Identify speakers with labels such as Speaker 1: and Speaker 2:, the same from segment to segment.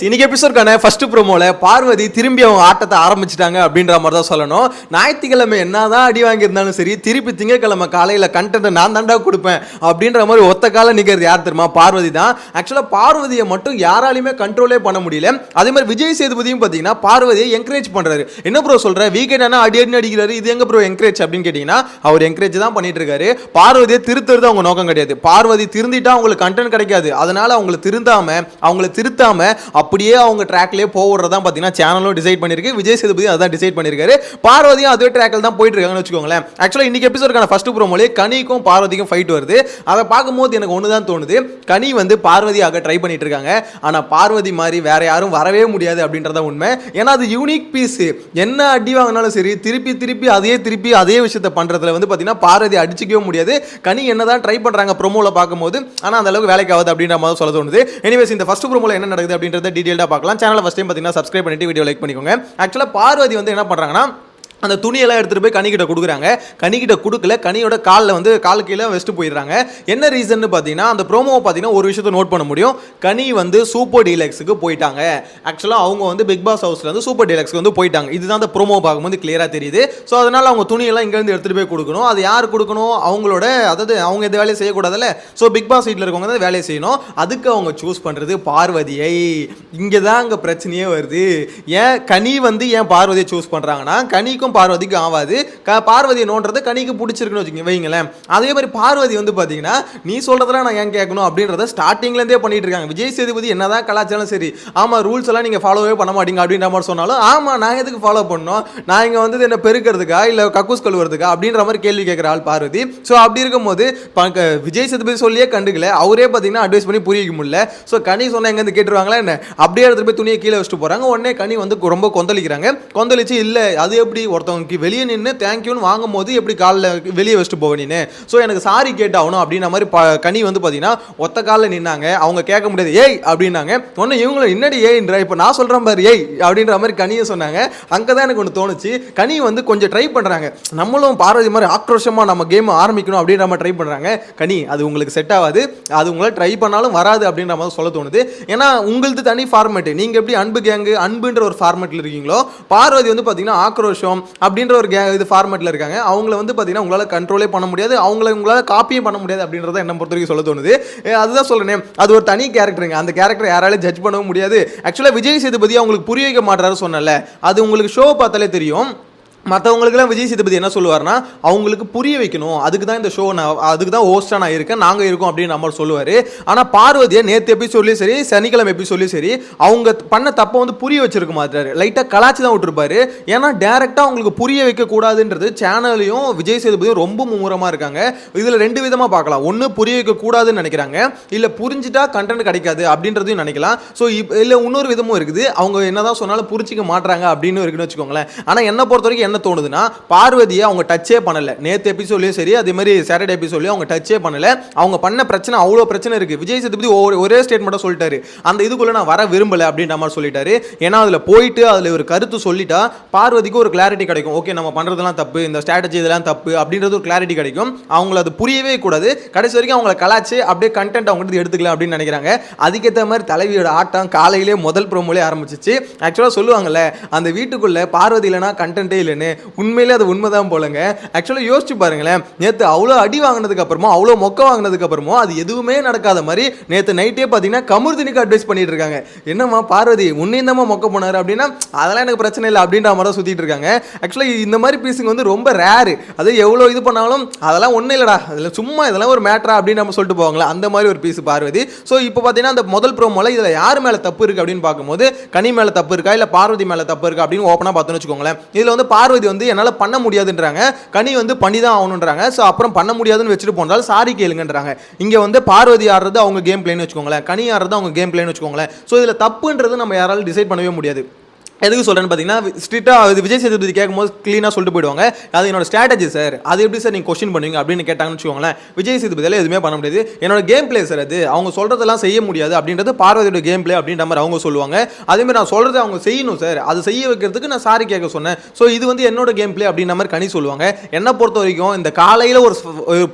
Speaker 1: இன்னைக்கு எபிசோட்கான ஃபர்ஸ்ட் ப்ரோமோல பார்வதி திரும்பி அவங்க ஆட்டத்தை ஆரம்பிச்சிட்டாங்க அப்படின்ற மாதிரி தான் சொல்லணும். ஞாயிற்றுக்கிழமை என்னதான் அடி வாங்கியிருந்தாலும் சரி, திருப்பி திங்கக்கிழமை காலையில் கண்டென்ட் நான் தாண்டா கொடுப்பேன் அப்படின்ற மாதிரி ஒத்த காலம் நிற்கிறது யார் தெரியுமா? பார்வதி தான். ஆக்சுவலாக பார்வதியை மட்டும் யாராலையுமே கண்ட்ரோலே பண்ண முடியல. அதே மாதிரி விஜய் சேதுபதியும் பார்த்தீங்கன்னா பார்வதியை என்கரேஜ் பண்ணுறாரு. என்ன ப்ரோ சொல்கிற, வீக்கெண்ட் ஆனால் அடி அடிக்கிறாரு, இது எங்க ப்ரோ என்கரேஜ் அப்படின்னு கேட்டிங்கன்னா அவர் என்கரேஜ் தான் பண்ணிட்டு இருக்காரு. பார்வதியை திருத்துறது அவங்க நோக்கம் கிடையாது. பார்வதி திருந்திட்டா அவங்களுக்கு கண்டென்ட் கிடைக்காது. அதனால அவங்கள திருத்தாம அப்படியே அவங்க ட்ராக்லயே போடுறதா பார்த்தீங்கன்னா சேனலும் டிசைட் பண்ணிருக்கு. விஜய் சேதுபதி அதான் டிசைட் பண்ணிருக்காரு. பார்வதியும் அதே ட்ராக்ல தான் போயிட்டு இருக்காங்கன்னு வச்சுக்கோங்களேன். ஆக்சுவலா இன்னைக்கு எபிசோடுக்கான ஃபர்ஸ்ட் ப்ரோமோலே கனிக்கும் பார்வதிக்கும் ஃபைட் வருது. அதை பார்க்கும்போது எனக்கு ஒன்று தான் தோணுது, கனி வந்து பார்வதியாக ட்ரை பண்ணிட்டு இருக்காங்க. ஆனால் பார்வதி மாதிரி வேற யாரும் வரவே முடியாது அப்படின்றத உண்மை. ஏன்னா அது யூனிக் பீஸ். என்ன அடி வாங்கினாலும் சரி, திருப்பி அதே விஷயத்தை பண்றதுல வந்து பார்த்தீங்கன்னா பார்வதி அடிச்சிக்கவே முடியாது. கனி என்னதான் ட்ரை பண்றாங்க ப்ரோமோல பார்க்கும்போது, ஆனால் அந்த அளவுக்கு வேலைக்கு ஆகுது அப்படின்ற மாதிரி சொல்ல தோணுது. எனிவேஸ் இந்த ஃபர்ஸ்ட் ப்ரோமோல என்ன நடக்குது அப்படின்றத டீடைலா பார்க்கலாம். சேனலை ஃபர்ஸ்ட் டைம் பார்த்தீங்கன்னா சப்ஸ்கிரைப் பண்ணிட்டு வீடியோ லைக் பண்ணிக்கோங்க. ஆக்சுவலா பார்வதி வந்து என்ன பண்றாங்கன்னா, அந்த துணியெல்லாம் எடுத்துகிட்டு போய் கனிக்கிட்ட கொடுக்குறாங்க. கனிக்கிட்ட கொடுக்கல, கனியோட காலில் வந்து கால் கீழே வச்சுட்டு போயிடுறாங்க. என்ன ரீசன் பார்த்தீங்கன்னா, அந்த ப்ரோமோவை பார்த்தீங்கன்னா ஒரு விஷயத்தை நோட் பண்ண முடியும். கனி வந்து சூப்பர் டீலக்ஸுக்கு போயிட்டாங்க. ஆக்சுவலாக அவங்க வந்து பிக் பாஸ் ஹவுஸ்ல வந்து சூப்பர் டீலக்ஸ்க்கு வந்து போயிட்டாங்க. இதுதான் அந்த ப்ரோமோ பார்க்கும்போது கிளியராக தெரியுது. ஸோ அதனால அவங்க துணியெல்லாம் இங்கேருந்து எடுத்துகிட்டு போய் கொடுக்கணும். அது யார் கொடுக்கணும்? அவங்களோட, அதாவது அவங்க எந்த வேலையை செய்யக்கூடாதுல்ல. ஸோ பிக் பாஸ் வீட்டில் இருக்கவங்க தான் வேலையை செய்யணும். அதுக்கு அவங்க சூஸ் பண்ணுறது பார்வதியை. இங்கே தான் அங்கே பிரச்சனையே வருது. ஏன் கனி வந்து ஏன் பார்வதியை சூஸ் பண்ணுறாங்கன்னா, கனிக்கும் பார்வதிக்கு ஆவாது. பார்வதியை நோன்றது கனிக்கு பிடிச்சிருக்குன்னு வைங்களேன். அதே மாதிரி பார்வதி வந்து பார்த்தீங்கன்னா, நீ சொல்றதெல்லாம் நான் ஏன் கேட்கணும் அப்படின்றத ஸ்டார்டிங்லேருந்தே பண்ணிட்டு இருக்காங்க. விஜய் சேதுபதி என்னதான் கலாச்சாரம் சரி, ஆமாம் ரூல்ஸ் எல்லாம் நீங்கள் ஃபாலோவே பண்ண மாட்டீங்க அப்படின்ற மாதிரி சொன்னாலும், ஆமாம் நான் எதுக்கு ஃபாலோ பண்ணோம், நான் இங்கே வந்து என்ன பெருக்கிறதுக்கா இல்லை கக்கூஸ் கழுவுறதுக்கா அப்படின்ற மாதிரி கேள்வி கேட்குற ஆள் பார்வதி. ஸோ அப்படி இருக்கும்போது விஜய் சேதுபதி சொல்லியே கண்டுக்கல, அவரே பார்த்தீங்கன்னா அட்வைஸ் பண்ணி புரிய முடியல. ஸோ கனி சொன்னால் எங்கேருந்து கேட்டுருவாங்களா என்ன, அப்படியே எடுத்துட்டு போய் துணியை கீழே வச்சுட்டு போகிறாங்க. உடனே கனி வந்து ரொம்ப கொந்தளிக்கிறாங்க. கொந்தளிச்சு இல்லை அது எப்படி ஒருத்தவங்க வெளியே நின்று தேங்க்யூன்னு வாங்கும் போது எப்படி காலில் வெளியே வச்சுட்டு போவேன் நீ, ஸோ எனக்கு சாரி கேட்டாகணும் அப்படின்ற மாதிரி கனி வந்து பார்த்தீங்கன்னா ஒத்த காலில் நின்னாங்க. அவங்க கேட்க முடியாது, ஏய் அப்படின்னாங்க. ஒன்று இவங்களும் என்னடி ஏய்ன்ற, இப்போ நான் சொல்கிறேன் பாரு ஏய் அப்படின்ற மாதிரி கனியை சொன்னாங்க. அங்கே தான் எனக்கு ஒன்று தோணுச்சு. கனி வந்து கொஞ்சம் ட்ரை பண்ணுறாங்க, நம்மளும் பார்வதி மாதிரி ஆக்ரோஷமாக நம்ம கேம் ஆரம்பிக்கணும் அப்படின்ற மாதிரி ட்ரை பண்ணுறாங்க. கனி அது உங்களுக்கு செட் ஆகாது, அது உங்களை ட்ரை பண்ணாலும் வராது அப்படின்ற மாதிரி சொல்ல தோணுது. ஏன்னா உங்களது தனி ஃபார்மேட்டு, நீங்கள் எப்படி அன்பு கேங்கு அன்புன்ற ஒரு ஃபார்மேட்டில் இருக்கீங்களோ, பார்வதி வந்து பார்த்தீங்கன்னா ஆக்ரோஷம் அப்படின்ற ஒரு இது ஃபார்மேட்டில் இருக்காங்க. அவங்கள வந்து பார்த்தீங்கன்னா உங்களால் கண்ட்ரோலே பண்ண முடியாது, உங்களால் காப்பியும் பண்ண முடியாது அப்படின்றத என்ன பொறுத்த வரைக்கும் சொல்ல தோணுது. அதுதான் சொல்றேன், அது ஒரு தனி கேரக்டருங்க. அந்த கேரக்டர் யாராலையும் ஜட்ஜ் பண்ணவும் முடியாது. ஆக்சுவலாக விஜய் சேதுபதி அவங்களுக்கு புரிய வைக்க மாட்டாரு சொன்னல, அது உங்களுக்கு ஷோ பார்த்தாலே தெரியும். மற்றவங்களுக்குலாம் விஜய் சேதுபதி என்ன சொல்லுவார்னா, அவங்களுக்கு புரிய வைக்கணும், அதுக்கு தான் இந்த ஷோ, அதுக்கு தான் ஹோஸ்டாக நான் இருக்கேன், நாங்கள் இருக்கோம் அப்படின்னு நம்ம சொல்லுவார். ஆனால் பார்வதியை நேற்று எபிசோட்லேயும் சரி, சனிக்கிழமை எபிசோட்லேயும் சரி, அவங்க பண்ண தப்பை வந்து புரிய வச்சிருக்க மாட்டாரு, லைட்டாக கலாச்சி தான் விட்டுருப்பாரு. ஏன்னா டேரெக்டாக அவங்களுக்கு புரிய வைக்கக்கூடாதுன்றது சேனல்லையும் விஜய் சேதுபதியும் ரொம்ப மும்முரமாக இருக்காங்க. இதில் ரெண்டு விதமாக பார்க்கலாம். ஒன்று புரிய வைக்கக்கூடாதுன்னு நினைக்கிறாங்க, இல்லை புரிஞ்சுட்டா கண்டென்ட் கிடைக்காது அப்படின்றதையும் நினைக்கலாம். ஸோ இல்லை இன்னொரு விதமும் இருக்குது, அவங்க என்னதான் சொன்னாலும் புரிஞ்சிக்க மாட்டாங்க அப்படின்னு இருக்குன்னு வச்சுக்கோங்களேன். ஆனால் என்னை பொறுத்த வரைக்கும் என்ன தோணுதுன்னா, பார்வதியை அவங்க டச்சே பண்ணல. நேத்து எபிசோட்லயும் சரி, அதே மாதிரி சாட்டர்டே எபிசோட்லயும் அவங்க டச்சே பண்ணல. அவங்க பண்ண பிரச்சனை அவ்வளோ பிரச்சனை இருக்கு. விஜய் சேதுபதி ஒரே ஸ்டேட்மெண்ட்டை சொல்லிட்டாரு, அந்த இதுக்குள்ள நான் வர விரும்பல அப்படின்ற மாதிரி சொல்லிட்டாரு. ஏன்னா அதுல போயிட்டு அதுல ஒரு கருத்து சொல்லிட்டா பார்வதிக்கு ஒரு கிளாரிட்டி கிடைக்கும். ஓகே நம்ம பண்றதெல்லாம் தப்பு, இந்த ஸ்ட்ராட்டஜி இதெல்லாம் தப்பு அப்படின்றது ஒரு கிளாரிட்டி கிடைக்கும். அவங்கள அது புரியவே கூடாது. கடைசி வரைக்கும் அவங்கள கலாச்சு அப்படியே கண்டென்ட் அவங்க எடுத்துக்கலாம் அப்படின்னு நினைக்கிறாங்க. அதுக்கேற்ற மாதிரி தலைவியோட ஆட்டம் காலையிலே முதல் ப்ரோமோலே ஆரம்பிச்சிச்சு. ஆக்சுவலாக சொல்லுவாங்கல்ல, அந்த வீட்டுக்குள்ள பார்வதி இல்லைனா கண்டென்ட்டே இல்லைன்னு, உண்மையிலே அது உண்மைதான் போலங்க. ஆக்சுவலாக யோசிச்சு பாருங்களேன், நேற்று அவ்வளோ அடி வாங்கினதுக்கு அப்புறமா, அவ்வளோ மொக்க வாங்கினதுக்கு அப்புறமா அது எதுவுமே நடக்காத மாதிரி நேற்று நைட்டே பார்த்தீங்கன்னா கமருதினிக்கு அட்வைஸ் பண்ணிட்டு இருக்காங்க. என்னம்மா பார்வதி உன்னையும் தான் மொக்க போனாரு அப்படின்னா, அதெல்லாம் எனக்கு பிரச்சனை இல்லை அப்படின்ற மாதிரி தான் சுற்றிட்டு இருக்காங்க. ஆக்சுவலாக இந்த மாதிரி பீஸிங் வந்து ரொம்ப ரேரு. அது எவ்வளோ இது பண்ணாலும் அதெல்லாம் ஒன்றும் இல்லைடா, அதில் சும்மா இதெல்லாம் ஒரு மேட்ரா அப்படின்னு நம்ம சொல்லிட்டு போவாங்களா, அந்த மாதிரி ஒரு பீஸ் பார்வதி. ஸோ இப்போ பார்த்தீங்கன்னா அந்த முதல் ப்ரோமோல இதில் யார் மேலே தப்பு இருக்குது அப்படின்னு பார்க்கும்போது, கனி மேலே தப்பு இருக்கா இல்லை பார்வதி மேலே தப்பு இருக்கா அப்படின்னு ஓப்பனாக பார்த்தோன்னு வச்சுக்கோங்களேன். இதில் வந்து பார்வதி வந்து என்னால் பண்ண முடியாதுன்றாங்க, கனி வந்து பண்ணி தான் ஆகணுன்றாங்க. ஸோ அப்புறம் பண்ண முடியாதுன்னு வச்சுட்டு போனாலும் சாரி கேளுங்கன்றாங்க. இங்கே வந்து பார்வதி ஆடுறது அவங்க கேம் பிளேன்னு வச்சுக்கோங்களேன், கனி ஆடுறது அவங்க கேம் பிளேன்னு வச்சுக்கோங்களேன். ஸோ இதில் தப்புன்றது நம்ம யாராலும் டிசைட் பண்ணவே முடியாது. எதுக்கு சொல்கிறேன்னு பார்த்தீங்கன்னா ஸ்ட்ரிக்டாக அது விஜய் சேதுபதி கேட்கும்போது க்ளீனாக சொல்லிட்டு போயிடுவாங்க, அது என்னோட ஸ்ட்ராட்டஜி சார், அது எப்படி சார் நீங்கள் கொஸ்டின் பண்ணுவீங்க அப்படின்னு கேட்டாங்கன்னு வச்சுக்கோங்களேன். விஜய் சேதுபதியால் எதுவுமே பண்ண முடியாது, என்னோட கேம் பிளே சார், அது அவங்க சொல்கிறதெல்லாம் செய்ய முடியாது அப்படின்றது பார்வதியோட கேம் பிளே அப்படின்ற மாதிரி அவங்க சொல்லுவாங்க. அதேமாதிரி நான் சொல்கிறது அவங்க செய்யணும் சார், அது செய்ய வைக்கிறதுக்கு நான் சாரி கேட்க சொன்னேன், ஸோ இது வந்து என்னோட கேம் பிளே அப்படின்ற மாதிரி கனி சொல்லுவாங்க. என்னை பொறுத்த வரைக்கும் இந்த காலையில் ஒரு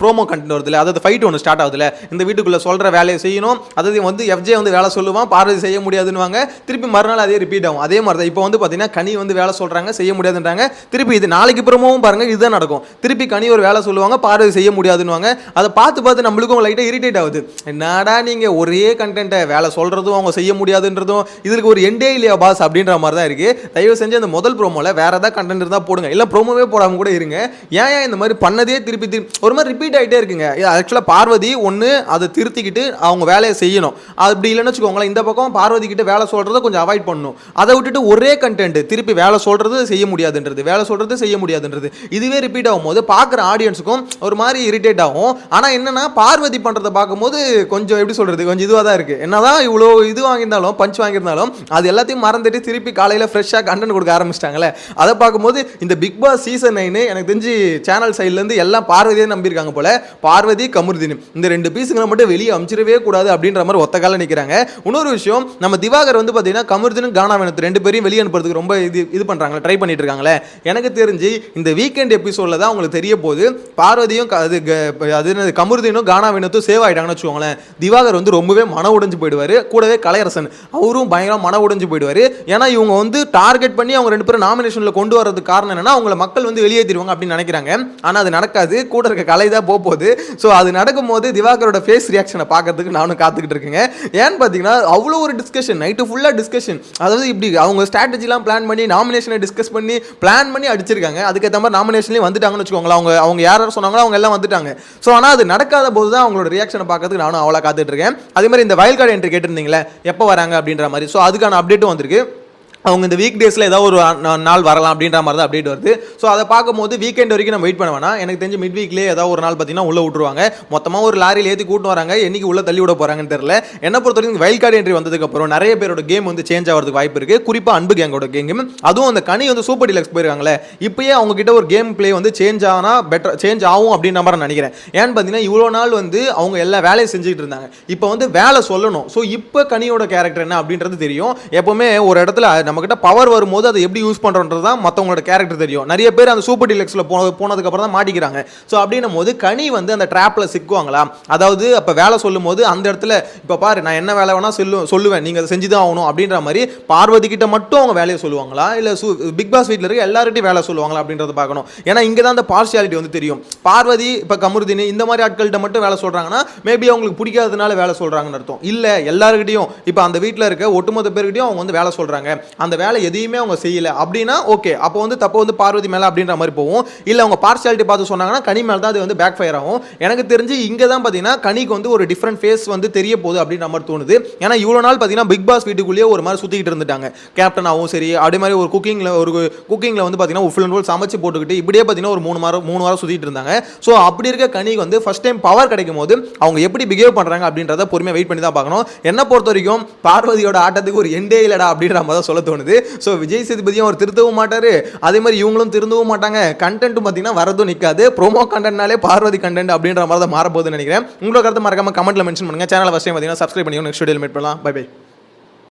Speaker 1: ப்ரோமோ கண்டென்ட் வருதுல, அதாவது ஃபைட் ஒன்று ஸ்டார்ட் ஆகுதுல, இந்த வீட்டுக்குள்ளே சொல்கிற வேலையை செய்யணும், அதாவது வந்து எஃப்ஜே வந்து வேலை சொல்லுவான், பார்வதி செய்ய முடியாதுன்னு திருப்பி மறுநாள் அதே ரிப்பீட் ஆகும். அதே மாதிரி தான் இப்போ வந்து பார்த்தீங்கன்னா கனி வந்து வேலை சொல்றாங்க, செய்ய முடியாதுன்றாங்க, திருப்பி இது நாளைக்கு புறமும் பாருங்க இதுதான் நடக்கும். திருப்பி கனி ஒரு வேலை சொல்லுவாங்க, பார்வதி செய்ய முடியாதுன்னுவாங்க. அதை பார்த்து நம்மளுக்கும் லைட்டா இரிட்டேட் ஆகுது. என்னடா நீங்க ஒரே கண்டென்ட்டை வேலை சொல்றதும் அவங்க செய்ய முடியாதுன்றதும் இதுக்கு ஒரு எண்டே இல்லையா பாஸ் அப்படின்ற மாதிரி தான் இருக்கு. தயவு செஞ்சு அந்த முதல் ப்ரோமோல வேற ஏதாவது கண்டென்ட் இருந்தா போடுங்க, இல்ல ப்ரோமோவே போடாம கூட இருங்க. ஏன் இந்த மாதிரி பண்ணதே திருப்பி ஒரு மாதிரி ரிப்பீட் ஆகிட்டே இருக்குங்க. ஆக்சுவலா பார்வதி ஒன்று அதை திருத்திக்கிட்டு அவங்க வேலையை செய்யணும், அப்படி இல்லைன்னு வச்சுக்கோங்களேன் இந்த பக்கம் பார்வதி கிட்ட வேலை சொல்றதை கொஞ்சம் அவாய்ட் பண்ணணும். அதை விட்டுட்டு ஒரே கண்டென்ட் திருப்பி வேலை சொல்றது செய்ய முடியாதுன்றது, வேலை சொல்றது செய்ய முடியாதுன்றது இதுவே ரிப்பீட் ஆகும்போது பார்க்குற ஆடியன்ஸுக்கும் ஒரு மாதிரி இரிட்டேட் ஆகும். ஆனால் என்னன்னா பார்வதி பண்ணுறதை பார்க்கும்போது கொஞ்சம் எப்படி சொல்றது, கொஞ்சம் இதுவாக தான் இருக்கு. என்னதான் இவ்வளோ இது வாங்கியிருந்தாலும் பஞ்ச் வாங்கியிருந்தாலும் அது எல்லாத்தையும் மறந்துட்டு திருப்பி காலையில் ஃப்ரெஷ்ஷாக கண்டென்ட் கொடுக்க ஆரம்பிச்சிட்டாங்களே, அதை பார்க்கும்போது இந்த பிக் பாஸ் சீசன் 9 எனக்கு தெரிஞ்சு சேனல் சைட்லேருந்து எல்லாம் பார்வதியே நம்பியிருக்காங்க போல. பார்வதி கமருதீன் இந்த ரெண்டு பீஸுங்களை மட்டும் வெளியே அமிச்சிடவே கூடாது அப்படின்ற மாதிரி ஒத்த கால நிற்கிறாங்க. இன்னொரு விஷயம், நம்ம திவாகர் வந்து பார்த்தீங்கன்னா கமருதீனும் கானாவினத்து ரெண்டு பேரையும் வெளியே அனுப்புறதுக்கு ரொம்ப இது பண்றாங்க, ட்ரை பண்ணிட்டு இருக்காங்களே. எனக்கு தெரிஞ்சு இந்த வீக்கெண்ட் எபிசோட்ல தான் உங்களுக்கு தெரிய போகுது பார்வதியும் அது கமருதீனும் கானாவினத்தும் சேவ் ஆயிட்டாங்கன்னு வச்சுக்கோங்களேன். திவாகர் வந்து ரொம்பவே மன உடைஞ்சு போயிடுவாரு, கூடவே கலையரசன் அவரும் பயங்கரம் மன உடைஞ்சு போயிடுவாரு. ஏன்னா இவங்க வந்து டார்கெட் பண்ணி அவங்க ரெண்டு பேரும் நாமினேஷன்ல கொண்டு வரதுக்கு காரணம் என்னன்னா அவங்கள மக்கள் வந்து வெளியேற்றிடுவாங்க அப்படின்னு நினைக்கிறாங்க. ஆனா அது நடக்காது, கூட இருக்க கலை தான் போகுது. ஸோ அது நடக்கும்போது திவாகரோட ஃபேஸ் ரியாக்ஷனை பார்க்கறதுக்கு நானும் காத்துக்கிட்டு இருக்கேங்க. ஏன்னு பார்த்தீங்கன்னா அவ்வளோ ஒரு டிஸ்கஷன், நைட்டு ஃபுல்லாக டிஸ்கஷன், அதாவது இப்படி அவங்க ஸ்ட்ராட்டஜிலாம் பிளான் பண்ணி நாமினேஷனை டிஸ்கஸ் பண்ணி பிளான் பண்ணி அடிச்சிருக்காங்க. அதுக்கேற்ற மாதிரி நாமினேஷன்லேயே வந்துட்டாங்கன்னு வச்சுக்கோங்களேன். அவங்க யார் சொன்னாங்களோ அவங்க எல்லாம் வந்துட்டாங்க. ஸோ ஆனால் அது நடக்காத போது தான் அவங்களோட ரியாக்ஷனை பார்க்கறதுக்கு நானும் அவ்வளோ காத்துட்டு இருக்கேன். அதே மாதிரி இந்த வயல் கார்டு என்ட்ரி கேட்டிருந்தீங்களே எப்போ வராங்க அப்படின்ற மாதிரி, ஸோ அதுக்கான அப்டேட்டும் வந்திருக்கு. அவங்க இந்த வீக் டேஸில் ஏதாவது ஒரு நாள் வரலாம் அப்படின்ற மாதிரி தான் அப்டேட் வருது. ஸோ அதை பார்க்கும்போது வீக்கெண்ட் வரைக்கும் நம்ம வெயிட் பண்ண வேணாம். எனக்கு தெரிஞ்சு மிட் வீக்லேயே ஏதாவது ஒரு நாள் பார்த்தீங்கன்னா உள்ளே விட்டுருவாங்க. மொத்தமாக ஒரு லாரியில் ஏற்றி கூட்டு வராங்க, என்னைக்கு உள்ளே தள்ளி விட போகிறாங்கன்னு தெரியல. என்ன பொறுத்த வரைக்கும் வைல்ட் கார்டு என்ட்ரி வந்ததுக்கப்புறம் நிறைய பேரோட கேம் வந்து சேஞ்ச் ஆகிறதுக்கு வாய்ப்பு இருக்குது. குறிப்பாக அன்பு கேங்கோட கேம், அதுவும் அந்த கனி வந்து சூப்பர் டீலக்ஸ் போயிருக்காங்களே, இப்போயே அவங்க கிட்ட ஒரு கேம் பிளே வந்து சேஞ்ச் ஆனால் பெட்டர் சேஞ்ச் ஆகும் அப்படின்ற மாதிரி நினைக்கிறேன். ஏன்னு பார்த்தீங்கன்னா இவ்வளோ நாள் வந்து அவங்க எல்லா வேலையும் செஞ்சுக்கிட்டு இருந்தாங்க, இப்போ வந்து வேலை சொல்லணும். ஸோ இப்போ கனியோட கேரக்டர் என்ன அப்படின்றது தெரியும். எப்போவுமே ஒரு இடத்துல நம்மக்கிட்ட பவர் வரும்போது அதை எப்படி யூஸ் பண்றோன்றது தான் மற்றவங்களோட கேரக்டர் தெரியும். நிறைய பேர் அந்த சூப்பர் டீலக்ஸ்ல போனதுக்கு அப்புறம் தான் மாட்டிக்கிறாங்க. ஸோ அப்படின்னும் போது கனி வந்து அந்த ட்ராப்ல சிக்குவாங்களா, அதாவது அப்போ வேலை சொல்லும் போது அந்த இடத்துல இப்போ பாரு நான் என்ன வேலை வேணா சொல்லுவேன், நீங்க அதை செஞ்சுதான் ஆகணும் அப்படின்ற மாதிரி பார்வதி கிட்ட மட்டும் அவங்க வேலையை சொல்லுவாங்களா, இல்லை பிக் பாஸ் வீட்டில் இருக்க எல்லார்கிட்டையும் வேலை சொல்லுவாங்களா அப்படின்றத பார்க்கணும். ஏன்னா இங்கே தான் அந்த பார்ஷியாலிட்டி வந்து தெரியும். பார்வதி இப்போ கமருதீன் இந்த மாதிரி ஆட்கள்கிட்ட மட்டும் வேலை சொல்றாங்கன்னா மேபி அவங்களுக்கு பிடிக்காததுனால வேலை சொல்றாங்கன்னு அர்த்தம். இல்லை எல்லாருக்கிட்டையும் இப்போ அந்த வீட்டில் இருக்க ஒட்டுமொத்த பேர்கிட்டையும் அவங்க வந்து வேலை சொல்றாங்க, அந்த வேலை எதையுமே அவங்க செய்யல அப்படின்னா ஓகே, அப்போ வந்து தப்பு வந்து பார்வதி மேல அப்படின்ற மாதிரி போகும். இல்ல அவங்க பார்ஷியாலிட்டி பார்த்து சொன்னாங்கன்னா கனி மேல தான் அது வந்து பேக் ஃபயர் ஆகும். எனக்கு தெரிஞ்சு இங்க தான் பாத்தீங்கன்னா கனிக்கு வந்து ஒரு டிஃபரண்ட் ஃபேஸ் வந்து தெரிய போகுது அப்படின்ற மாதிரி தோணுது. ஏன்னா இவ்வளவு நாள் பாத்தீங்கன்னா பிக் பாஸ் வீட்டுக்குள்ளேயே ஒரு மாதிரி சுத்திக்கிட்டு இருந்துட்டாங்க, கேப்டனாகவும் சரி, அதே மாதிரி ஒரு குக்கிங்ல வந்து பாத்தீங்கன்னா ஃபுல் அண்ட் ஃபுல் சமைச்சு போட்டுக்கிட்டு இப்படியே பாத்தீங்கன்னா ஒரு 3 வாரம் சுத்திட்டு இருந்தாங்க. ஸோ அப்படி இருக்க கனிக்கு வந்து ஃபர்ஸ்ட் டைம் பவர் கிடைக்கும் போது அவங்க எப்படி பிஹேவ் பண்றாங்க அப்படின்றத பொறுமையா வெயிட் பண்ணி தான் பார்க்கணும். என்ன பொறுத்த வரைக்கும் பார்வதியோட ஆட்டத்துக்கு ஒரு எண்டே இல்லடா அப்படின்ற மாதிரி தான் சொல்ல தோணுது. ஸோ விஜய் சேதுபதியும் அவர் திருத்தவும் மாட்டாரு, அதே மாதிரி இவங்களும் திருந்தவும் மாட்டாங்க. கண்டென்ட்டும் பார்த்தீங்கன்னா வரதும் நிற்காது. ப்ரோமோ கண்டென்ட்னாலே பார்வதி கண்டென்ட் அப்படின்ற மாதிரி தான் மாறப்போகுதுன்னு நினைக்கிறேன். உங்களோட கருத்து மறக்காம கமெண்ட்ல மென்ஷன் பண்ணுங்க. சேனலை ஃபர்ஸ்ட் டைம் பார்த்தீங்கன்னா சப்ஸ்கிரைப் பண்ணி நெக்ஸ்ட் வீடியோவில் மீட் பண்ணலாம். Bye by.